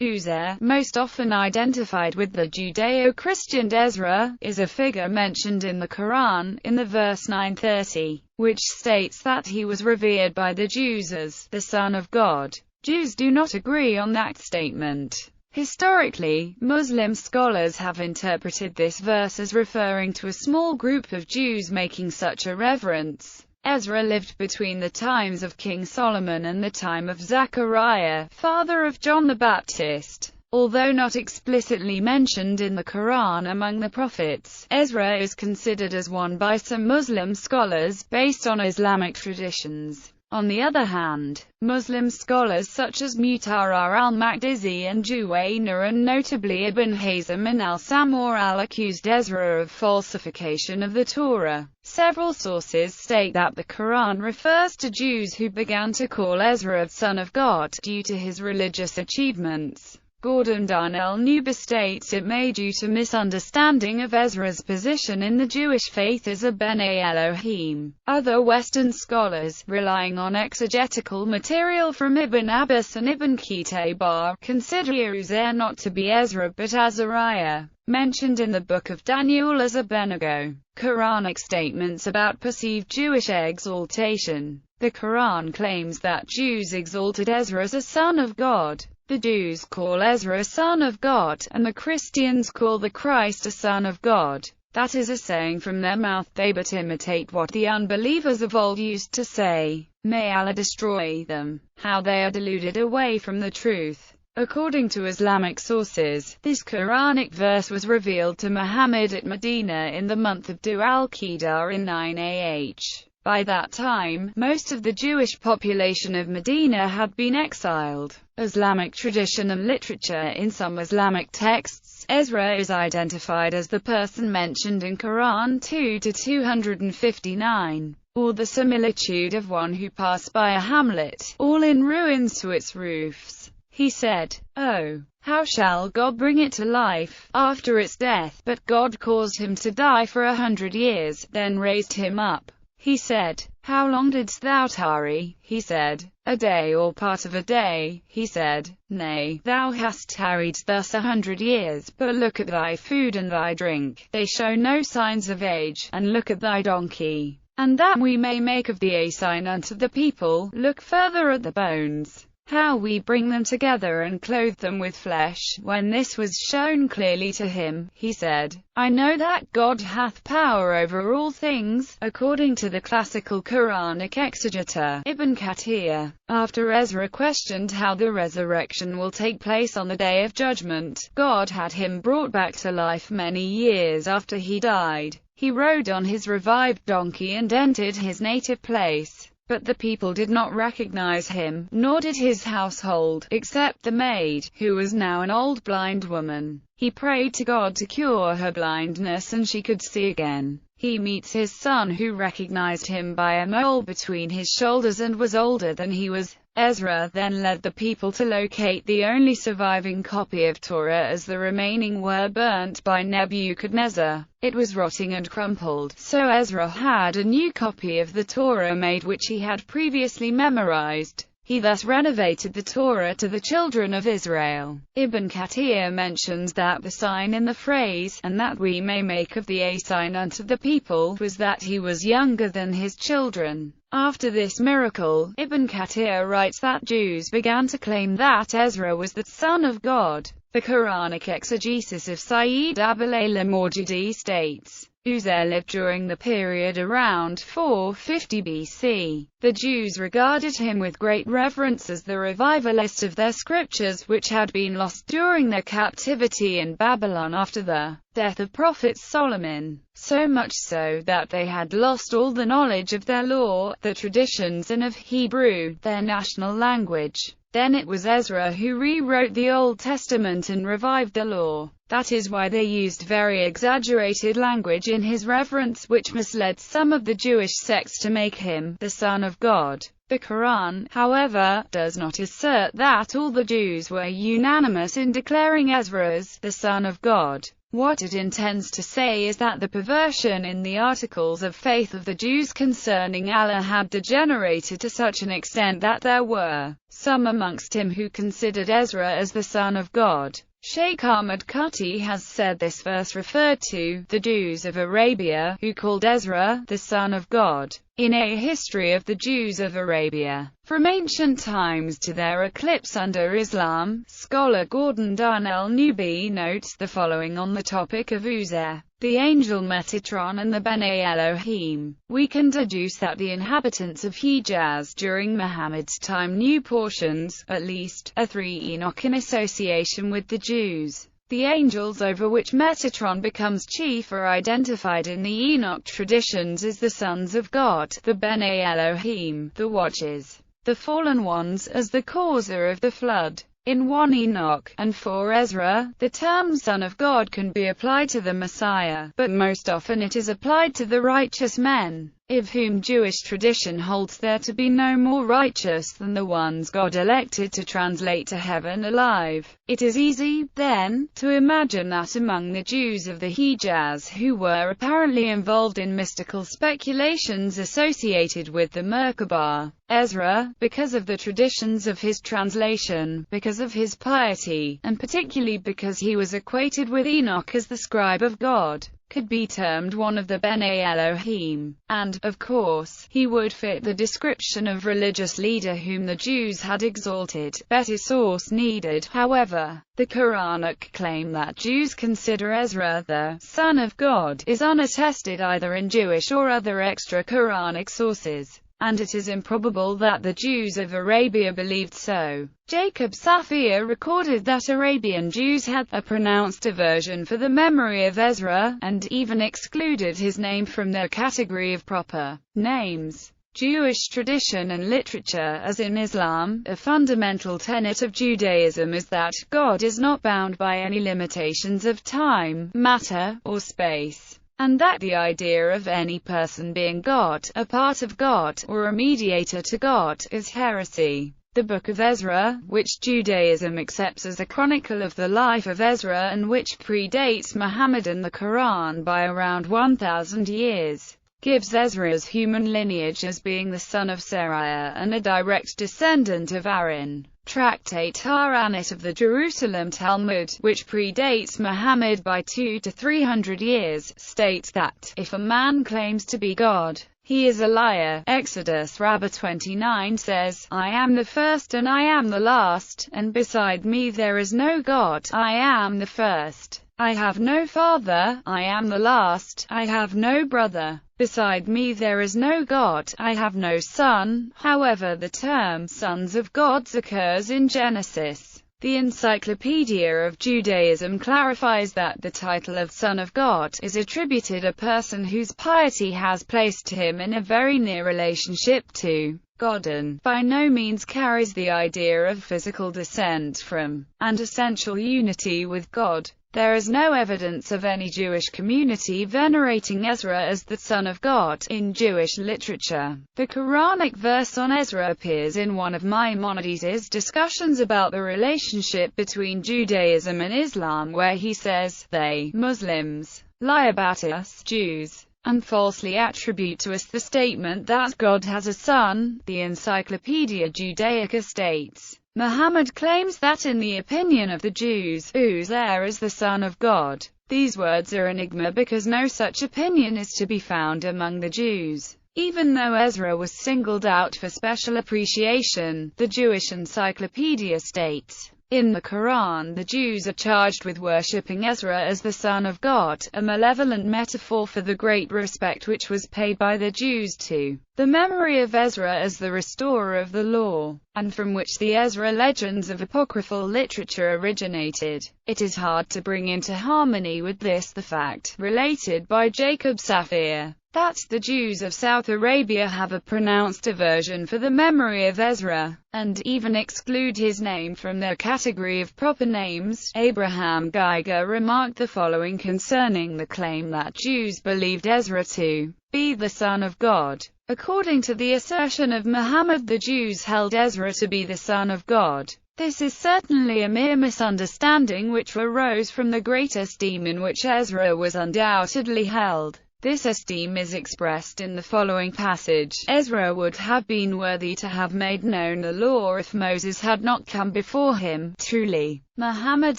Uzair, most often identified with the Judeo-Christian Ezra, is a figure mentioned in the Quran, in the verse 930, which states that he was revered by the Jews as the Son of God. Jews do not agree on that statement. Historically, Muslim scholars have interpreted this verse as referring to a small group of Jews making such a reverence. Ezra lived between the times of King Solomon and the time of Zechariah, father of John the Baptist. Although not explicitly mentioned in the Quran among the prophets, Ezra is considered as one by some Muslim scholars, based on Islamic traditions. On the other hand, Muslim scholars such as Mu'tara al-Maqdisi and Juwayna and notably Ibn Hazm and al-Samur accused Ezra of falsification of the Torah. Several sources state that the Quran refers to Jews who began to call Ezra the Son of God due to his religious achievements. Gordon Darnell Nuba states it may due to misunderstanding of Ezra's position in the Jewish faith as a B'nai Elohim. Other Western scholars, relying on exegetical material from Ibn Abbas and Ibn Qutayba, consider Uzair not to be Ezra but Azariah, mentioned in the Book of Daniel as Abednego. Quranic statements about perceived Jewish exaltation. The Quran claims that Jews exalted Ezra as a son of God. The Jews call Ezra a son of God, and the Christians call the Christ a son of God. That is a saying from their mouth they but imitate what the unbelievers of old used to say. May Allah destroy them. How they are deluded away from the truth. According to Islamic sources, this Quranic verse was revealed to Muhammad at Medina in the month of Dhu al-Qa'dah in 9 AH. By that time, most of the Jewish population of Medina had been exiled. Islamic tradition and literature. In some Islamic texts, Ezra is identified as the person mentioned in Quran 2-259, or the similitude of one who passed by a hamlet, all in ruins to its roofs. He said, "Oh, how shall God bring it to life after its death? But God caused him to die for 100 years, then raised him up." He said, "How long didst thou tarry?" He said, "A day or part of a day." He said, "Nay, thou hast tarried thus 100 years, but look at thy food and thy drink, they show no signs of age, and look at thy donkey, and that we may make of thee a sign unto the people, look further at the bones, how we bring them together and clothe them with flesh." When this was shown clearly to him, he said, "I know that God hath power over all things," according to the classical Quranic exegeter, Ibn Kathir. After Ezra questioned how the resurrection will take place on the Day of Judgment, God had him brought back to life many years after he died. He rode on his revived donkey and entered his native place. But the people did not recognize him, nor did his household, except the maid, who was now an old blind woman. He prayed to God to cure her blindness and she could see again. He meets his son who recognized him by a mole between his shoulders and was older than he was. Ezra then led the people to locate the only surviving copy of Torah as the remaining were burnt by Nebuchadnezzar. It was rotting and crumpled, so Ezra had a new copy of the Torah made which he had previously memorized. He thus renovated the Torah to the children of Israel. Ibn Kathir mentions that the sign in the phrase, "and that we may make of thee a sign unto the people," was that he was younger than his children. After this miracle, Ibn Kathir writes that Jews began to claim that Ezra was the Son of God. The Quranic exegesis of Sayyid Abul al-Mawdudi states, Uzair lived during the period around 450 BC. The Jews regarded him with great reverence as the revivalist of their scriptures, which had been lost during their captivity in Babylon after the death of Prophet Solomon, so much so that they had lost all the knowledge of their law, the traditions and of Hebrew, their national language. Then it was Ezra who rewrote the Old Testament and revived the law. That is why they used very exaggerated language in his reverence, which misled some of the Jewish sects to make him the Son of God. The Quran, however, does not assert that all the Jews were unanimous in declaring Ezra as the Son of God. What it intends to say is that the perversion in the articles of faith of the Jews concerning Allah had degenerated to such an extent that there were some amongst him who considered Ezra as the son of God. Sheikh Ahmad Kati has said this verse referred to the Jews of Arabia, who called Ezra the son of God. In A History of the Jews of Arabia, From Ancient Times to Their Eclipse Under Islam, scholar Gordon Darnell-Newby notes the following on the topic of Uzair, the angel Metatron and the Bene Elohim. We can deduce that the inhabitants of Hijaz during Muhammad's time knew portions, at least, of 3 Enoch in association with the Jews. The angels over which Metatron becomes chief are identified in the Enoch traditions as the sons of God, the Bene Elohim, the watchers, the fallen ones, as the causer of the flood. In 1 Enoch, and 4 Ezra, the term Son of God can be applied to the Messiah, but most often it is applied to the righteous men, of whom Jewish tradition holds there to be no more righteous than the ones God elected to translate to heaven alive. It is easy, then, to imagine that among the Jews of the Hijaz who were apparently involved in mystical speculations associated with the Merkabah, Ezra, because of the traditions of his translation, because of his piety, and particularly because he was equated with Enoch as the scribe of God, could be termed one of the Bene Elohim, and, of course, he would fit the description of religious leader whom the Jews had exalted. Better source needed. However, the Quranic claim that Jews consider Ezra the son of God is unattested either in Jewish or other extra-Quranic sources, and it is improbable that the Jews of Arabia believed so. Jacob Safir recorded that Arabian Jews had a pronounced aversion for the memory of Ezra, and even excluded his name from their category of proper names. Jewish tradition and literature. As in Islam, a fundamental tenet of Judaism is that God is not bound by any limitations of time, matter, or space, and that the idea of any person being God, a part of God, or a mediator to God, is heresy. The Book of Ezra, which Judaism accepts as a chronicle of the life of Ezra and which predates Muhammad and the Quran by around 1,000 years, gives Ezra's human lineage as being the son of Sariah and a direct descendant of Aaron. Tractate Haranit of the Jerusalem Talmud, which predates Muhammad by 200 to 300 years, states that, if a man claims to be God, he is a liar. Exodus Rabbah 29 says, I am the first and I am the last, and beside me there is no God. I am the first. I have no father. I am the last. I have no brother. Beside me there is no God. I have no son. However, the term sons of gods occurs in Genesis. The Encyclopedia of Judaism clarifies that the title of Son of God is attributed a person whose piety has placed him in a very near relationship to God and by no means carries the idea of physical descent from, and essential unity with God. There is no evidence of any Jewish community venerating Ezra as the Son of God in Jewish literature. The Quranic verse on Ezra appears in one of Maimonides' discussions about the relationship between Judaism and Islam, where he says, "They, Muslims, lie about us, Jews, and falsely attribute to us the statement that God has a son." The Encyclopedia Judaica states, Muhammad claims that in the opinion of the Jews, Uzair is the son of God. These words are enigma because no such opinion is to be found among the Jews. Even though Ezra was singled out for special appreciation, the Jewish Encyclopedia states, in the Quran the Jews are charged with worshipping Ezra as the son of God, a malevolent metaphor for the great respect which was paid by the Jews to the memory of Ezra as the restorer of the law, and from which the Ezra legends of apocryphal literature originated. It is hard to bring into harmony with this the fact, related by Jacob Safir, that the Jews of South Arabia have a pronounced aversion for the memory of Ezra, and even exclude his name from their category of proper names. Abraham Geiger remarked the following concerning the claim that Jews believed Ezra to be the son of God. According to the assertion of Muhammad, the Jews held Ezra to be the son of God. This is certainly a mere misunderstanding which arose from the great esteem in which Ezra was undoubtedly held. This esteem is expressed in the following passage: Ezra would have been worthy to have made known the law if Moses had not come before him. Truly, Muhammad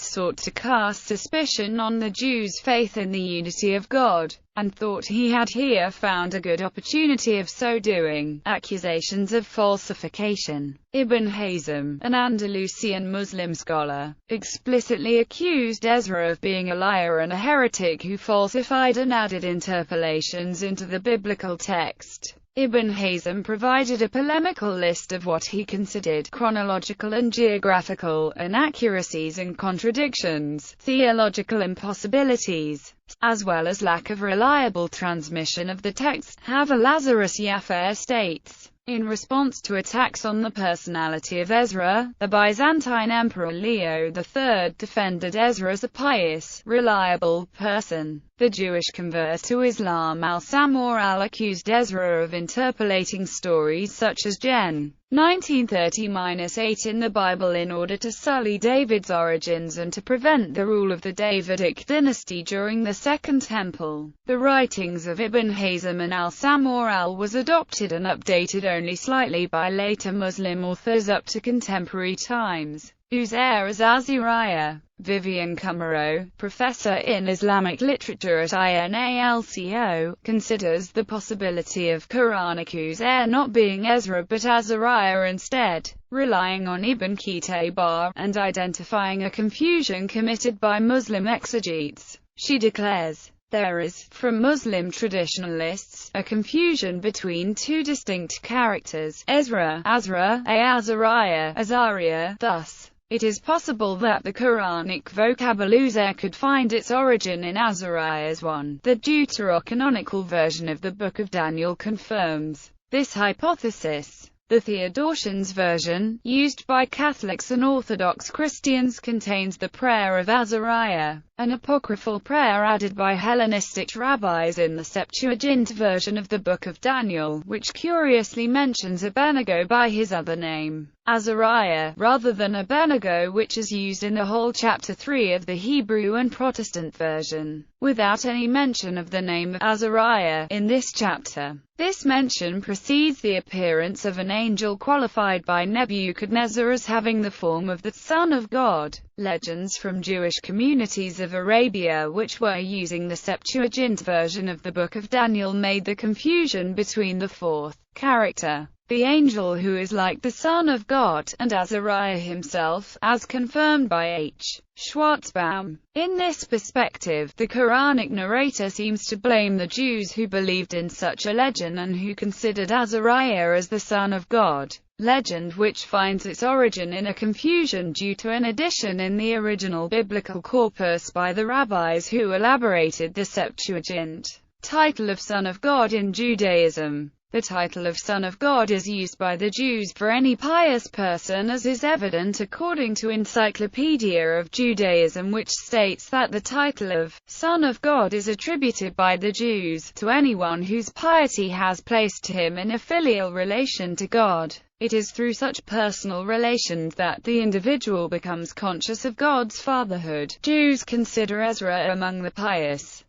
sought to cast suspicion on the Jews' faith in the unity of God, and thought he had here found a good opportunity of so doing. Accusations of falsification. Ibn Hazm, an Andalusian Muslim scholar, explicitly accused Ezra of being a liar and a heretic who falsified and added interpolations into the biblical text. Ibn Hazm provided a polemical list of what he considered chronological and geographical inaccuracies and contradictions, theological impossibilities, as well as lack of reliable transmission of the text. Hava Lazarus Yaffair states, in response to attacks on the personality of Ezra, the Byzantine Emperor Leo III defended Ezra as a pious, reliable person. The Jewish convert to Islam al-Sam'ur accused Ezra of interpolating stories such as Gen. 19:30-8 in the Bible in order to sully David's origins and to prevent the rule of the Davidic dynasty during the Second Temple. The writings of Ibn Hazm and al-Sam'ur was adopted and updated only slightly by later Muslim authors up to contemporary times. Uzair as Azariah. Vivian Kumaro, professor in Islamic literature at INALCO, considers the possibility of Quranic Uzair not being Ezra but Azariah instead, relying on Ibn Qutayba, and identifying a confusion committed by Muslim exegetes. She declares, there is, from Muslim traditionalists, a confusion between two distinct characters, Ezra, Azra, Azariah, Azariah. Thus, it is possible that the Quranic vocabulary Uzair could find its origin in Azariah's one. The deuterocanonical version of the Book of Daniel confirms this hypothesis. The Theodosian's version, used by Catholics and Orthodox Christians, contains the prayer of Azariah, an apocryphal prayer added by Hellenistic rabbis in the Septuagint version of the Book of Daniel, which curiously mentions Abednego by his other name, Azariah, rather than Abednego, which is used in the whole chapter 3 of the Hebrew and Protestant version, without any mention of the name of Azariah in this chapter. This mention precedes the appearance of an angel qualified by Nebuchadnezzar as having the form of the Son of God. Legends from Jewish communities of Arabia which were using the Septuagint version of the Book of Daniel made the confusion between the fourth character, the angel who is like the Son of God, and Azariah himself, as confirmed by H. Schwartzbaum. In this perspective, the Quranic narrator seems to blame the Jews who believed in such a legend and who considered Azariah as the Son of God. Legend which finds its origin in a confusion due to an addition in the original biblical corpus by the rabbis who elaborated the Septuagint. Title of Son of God in Judaism. The title of Son of God is used by the Jews for any pious person, as is evident according to Encyclopedia of Judaism, which states that the title of Son of God is attributed by the Jews to anyone whose piety has placed him in a filial relation to God. It is through such personal relations that the individual becomes conscious of God's fatherhood. Jews consider Ezra among the pious.